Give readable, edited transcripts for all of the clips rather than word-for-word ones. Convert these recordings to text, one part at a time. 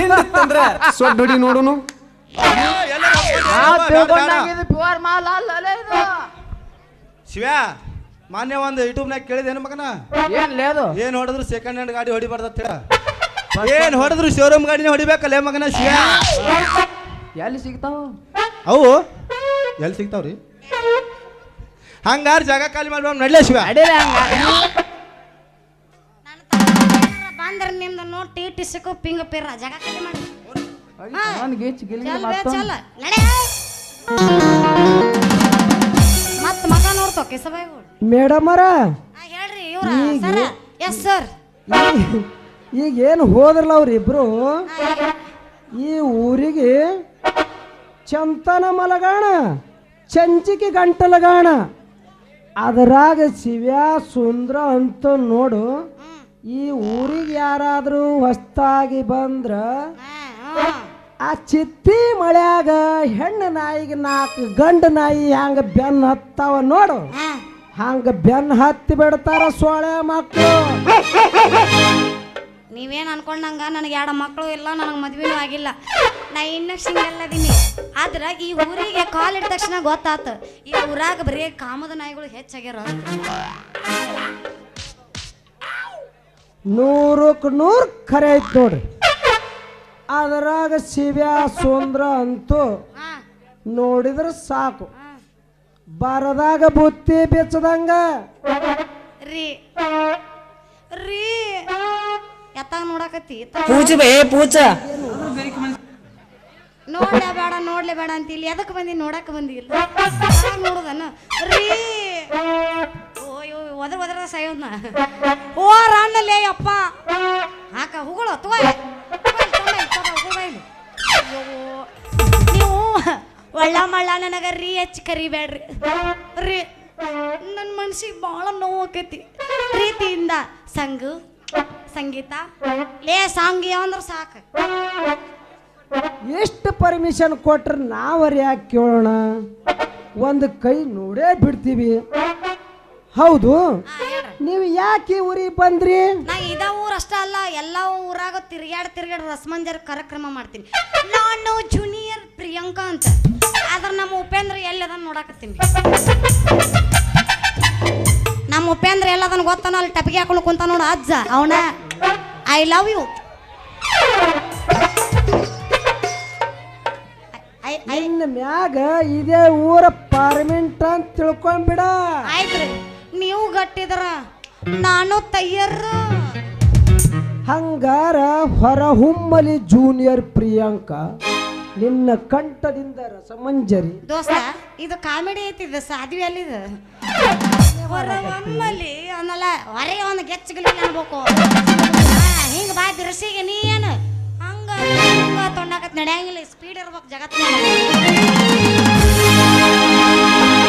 ಹಿಂದಿತ್ತಂದ್ರ ಸೊಡ್ಡ ಹೊಡಿ ನೋಡುನು. ಶಿವ ಮಾನ್ಯ ಒಂದು ಯೂಟ್ಯೂಬ್ನಾಗ ಕೇಳಿದೇನು ಮಗನ ಏನ್ ಹೊಡೆದ್ರು ಸೆಕೆಂಡ್ ಹ್ಯಾಂಡ್ ಗಾಡಿ ಹೊಡಿಬಾರ್ದ ಏನ್ ಹೊಡೆದ್ರು ಶೋರೂಮ್ ಗಾಡಿನ ಹೊಡಿಬೇಕಲ್ಲ ಮಗನ ಶಿವ. ಎಲ್ಲಿ ಸಿಗ್ತಾವ ಅವು ಎಲ್ಲಿ ಸಿಗ್ತಾವ್ರಿ? ಹಂಗಾರ ಜಾಗ ಖಾಲಿ ಮಾಡ್ಬಾರ್ದು ನಡ್ಲೇ ಶಿವ. ಬಂದ್ರ ನಿಮ್ದು ನೋಡಿ ಟಿ ಟಿ ಸಿಕ್ಕು ಪಿಂಗ ಪಿರ ಜಾಗ ಖಾಲಿ ಮಾಡಿ ಮತ್ ಮಗ ನೋಡ್ತೋ ಕೆಸಬಾಯಿಗಳು. ಮೇಡಮ್ ಅವರ ಹೇಳ್ರಿ ಇವ್ರ ಸರ್. Yes sir. ಈಗ ಏನು ಹೋದ್ರಲ್ಲ ಅವ್ರಿಬ್ರು ಈ ಊರಿಗೆ ಚಂತನ ಮಲಗಾಣ ಚಂಚಿಕೆ ಗಂಟಲಗಾಣ ಅದರಾಗ ಶಿವ್ಯಾ ಸುಂದ್ರ ಅಂತ ನೋಡು. ಈ ಊರಿಗೆ ಯಾರಾದ್ರೂ ಹೊಸ್ತಾಗಿ ಬಂದ್ರ ಆ ಚಿತ್ತಿ ಮಳ್ಯಾಗ ಹೆಣ್ಣು ನಾಯಿಗೆ 4 ಗಂಡು ನಾಯಿ ಹಂಗ ಬೆನ್ನ ಹತ್ತಾವ ನೋಡು. ಹಂಗ ಬೆನ್ನ ಹತ್ತಿ ಬಿಡ್ತಾರ ಸೊಳೆ ಮಕ್ಕಳು. ನೀವೇನು ಅನ್ಕೊಂಡಂಗ ನನಗೆ 2 ಮಕ್ಕಳು ಇಲ್ಲ, ನನಗೆ ಮದ್ವೆನೂ ಆಗಿಲ್ಲ, ನಾ ಇನ್ನೂ ಸಿಂಗಲ್ ಅದೀನಿ. ಆದ್ರೆ ಈ ಊರಿಗೆ ಕಾಲಿಟ್ಟ ತಕ್ಷಣ ಗೊತ್ತಾತ ಈ ಊರಾಗ ಬರೀ ಕಾಮದ ನಾಯಿಗಳು ಹೆಚ್ಚಾಗ್ಯಾರ. 100ಕ್ಕೆ 100 ಖರೆ ಐತ್ ನೋಡ್ರಿ. ಅದರಾಗ ಶಿವ್ಯಾ ಸುಂದ್ರ ಅಂತೂ ನೋಡಿದ್ರ ಸಾಕು ಬರದಾಗ ಬುತ್ತಿ ಬೆಚ್ಚದಂಗ. ರೀ ರೀ ಎತ್ತಾಗ ನೋಡಕತ್ತಿ ನೋಡ್ಲೇ ಬೇಡ ಅಂತ ಇಲ್ಲಿ ಎದಕ್ಕೆ ಬಂದಿ? ನೋಡಕ್ ಬಂದಿಲ್ಲ ನೋಡುದನ ರೀ. ಓಯೋ ಒದ್ರ ಸಾಯೋದ್ನ ಓ ರಾಣಲ್ಲೇ ಅಪ್ಪ ಹಾಕ ಹೂಗಳು ನೀವು ಒಳ್ಳ ಮಳ್ಳ ನನಗ ರೀ ಹೆಚ್ಚು ಕರಿಬೇಡ್ರಿ ರೀ. ನನ್ನ ಮನ್ಸಿಗೆ ಭಾಳ ನೋವು ಆಕೈತಿ. ಪ್ರೀತಿಯಿಂದ ಸಂಗೀತ ಲೇ ಸಾಂಗಿ ಅಂದ್ರೆ ಸಾಕು. ಎಷ್ಟು ಪರ್ಮಿಷನ್ ಕೊಟ್ರೆ ನಾವರಿ ಯಾಕೆ ಕೇಳೋಣ? ಒಂದು ಕೈ ನೋಡೇ ಬಿಡ್ತೀವಿ. ಹೌದು, ನೀವು ಯಾಕೆ ಊರಿಗೆ ಬಂದ್ರಿ? ನಾ ಇದ ಊರು ಅಷ್ಟ ಅಲ್ಲ, ಎಲ್ಲ ಊರಾಗ ತಿರ್ಗಾಡ್ ರಸಮಂಜರ್ ಕಾರ್ಯಕ್ರಮ ಮಾಡ್ತೀನಿ. ನಾನು ಜೂನಿಯರ್ ಪ್ರಿಯಾಂಕಾ ಅಂತ. ಆದ್ರೆ ನಮ್ಮ ಉಪೇಂದ್ರ ಎಲ್ಲದನ್ನ ನೋಡಾಕತ್ತೀನಿ. ನಮ್ಮ ಉಪೇಂದ್ರ ಎಲ್ಲದನ್ನ ಗೊತ್ತಾನ ಅಲ್ಲಿ ಟಪಿಗೆ ಹಾಕೊಂಡು ಕುಂತ ನೋಡು ಅಜ್ಜ ಅವನ. I love you. ಇನ್ನು ಮ್ಯಾಗ ಇದೇ ಊರ ಪಾರ್ಮೆಂಟ್ ಅಂತ ತಿಳ್ಕೊಂಡ್ಬಿಡ. ಆಯ್ತ್ರಿ, ನೀವು ಗಟ್ಟಿದ್ರ ನಾನು ತಯ್ಯರ್. ಹಂಗಾರ ಹೊರಹುಮ್ಮಲಿ ಜೂನಿಯರ್ ಪ್ರಿಯಾಂಕಾ ನಿನ್ನ ಕಂಠದಿಂದ ರಸಮಂಜರಿ. ದೋಸ್ತ ಇದು ಕಾಮಿಡಿ ಐತಿದ ಸಾಧ್ವಿ ಅಲ್ಲಿದ ಹೊರಹೊಮ್ಮಲಿ ಅನ್ನಲ್ಲ ಹೊರಗೆ ಒಂದು ಗೆಚ್ಚಗಲಿ ಅನ್ಬೇಕು. ಹಿಂಗ ಬಾ ಬಿರ್ಸಿಗೆ ನೀ ಏನು ಹಂಗ ತೊಂಡಾಕತ್ ನಡೆಯಂಗಿಲ್ಲ. ಸ್ಪೀಡ್ ಇರ್ಬೇಕು ಜಗತ್.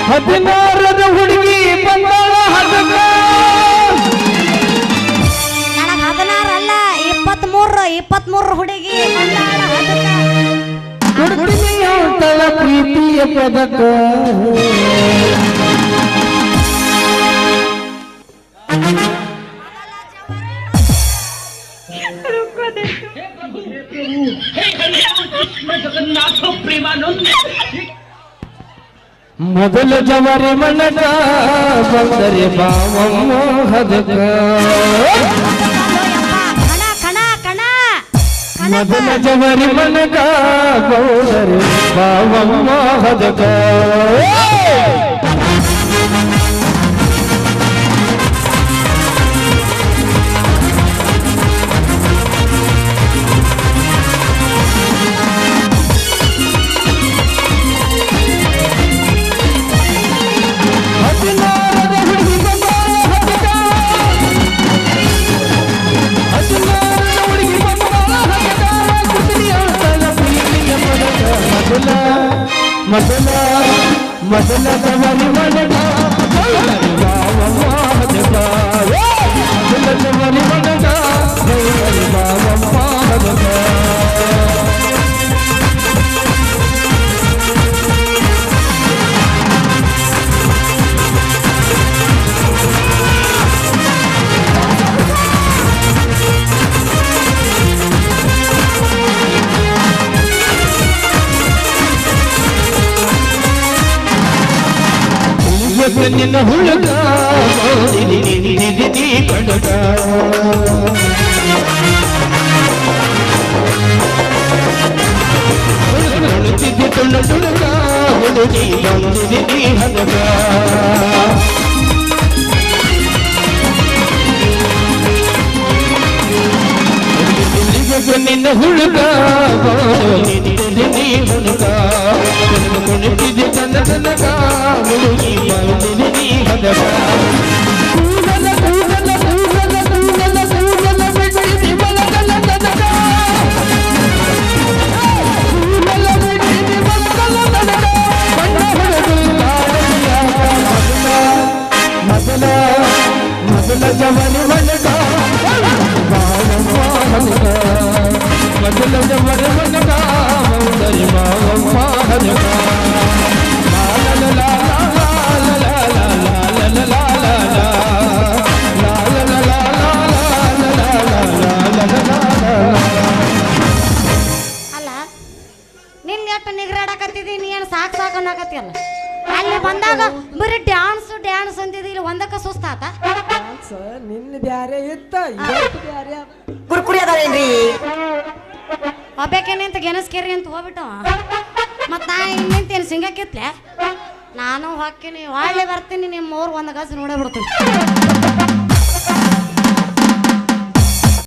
16ರ ಹುಡುಗಿ ಬಂದಾಳ ಹದಕ. ನನಗೆ 16 ಅಲ್ಲ 23 ಹುಡುಗಿ ಬಂದಾಳ ಹದಕ. ಪ್ರೀತಿಯ ಪದಕ ಮೊದಲ ಜವರಿ ಮನಕ ಬಂದರೆ ಬಾವಮ್ಮ ಹದಕ. ಮೊದಲ ಜವರಿ ಮನಕ ಬಂದರೆ ಬಾವಮ್ಮ ಹದಕ. ಮೊದಲ ಜವರಿ ಮನಕ ಬಂದರೆ ಬಾವಮ್ಮ ಹದಕ. ಮೊದಲ ಜವರಿ ಮನಕ ಬಂದರೆ ಬಾವಮ್ಮ ಹದಕ. ನಿನ್ನ ಹುಡುಗ ಕಡಗ ತುಳುತ್ತಿದ್ದೆ ತುಳ್ಳ ತುಳುಗ ಹುಡುಗಿ ಬಂದಿದಿ ಹದಗ ನಿನ್ನ ಹುಡುಗ ಹುಡುಗ ಕುಣಿತಿದ್ದೆ ತನ್ನ ತನಗ ಹುಡುಗಿ ಬಂದಿದಿ ಹದಗ ಕೂದಲ ಕೂದಲ ಕೂದಲ ಕೂದಲ ಕೂದಲ ಬಿಡಿಸಿ ಮಲಗಲ ತನಗ ಕೂದಲ ಬಿಡಿಸಿ ಮಲಗಲ ತನಗ ಬಣ್ಣ ಹುಡುಗ ಮೊದಲ ಮೊದಲ ಜವನಿ ಮನಗ ಮೊದಲ ಜವನಿ ಮನಗ ಮೌದರಿ ಮಾವಮ್ಮ ಹದಗ ಅಲ್ಲ ನಿನ್ ಎಷ್ಟು ನಿಗ್ರಾಡಕತ್ತಿದಿ ನೀ ಏನು ಸಾಕು ಸಾಕು ಅನ್ನಕತ್ತಿಯಲ್ಲ ಅಲ್ಲಿ ಬಂದಾಗ ಬರೀ ಡ್ಯಾನ್ಸ್ ಅಂತಿದಿ ಇಲ್ಲಿ ಒಂದಕ್ಕ ಸುಸ್ತಾತ ನಿನ್ನ ಬ್ಯಾರೆ ಇತ್ತ ಇವತ್ತು ಬ್ಯಾರೆ ಕುರ್ಕುರಿ ಅದಾವೇನ್ರಿ ಒಬ್ಬಕ್ಕೆ ನಿಂತ ಗೆನಸ್ಕೇರಿ ಅಂತ ಹೋಗ್ಬಿಟ್ಟವ ಮತ್ತು ನಾ ಹಿಂಗೆ ನಿಂತೇನು ಸಿಂಗಕ್ಕಿತ್ಲೆ ನಾನು ಹೊಕ್ಕಿನಿ ಒಳ್ಳೆ ಬರ್ತೀನಿ ನಿಮ್ಮ ಊರು ಒಂದು ಗಸ್ ನೋಡೇ ಬಿಡ್ತೀನಿ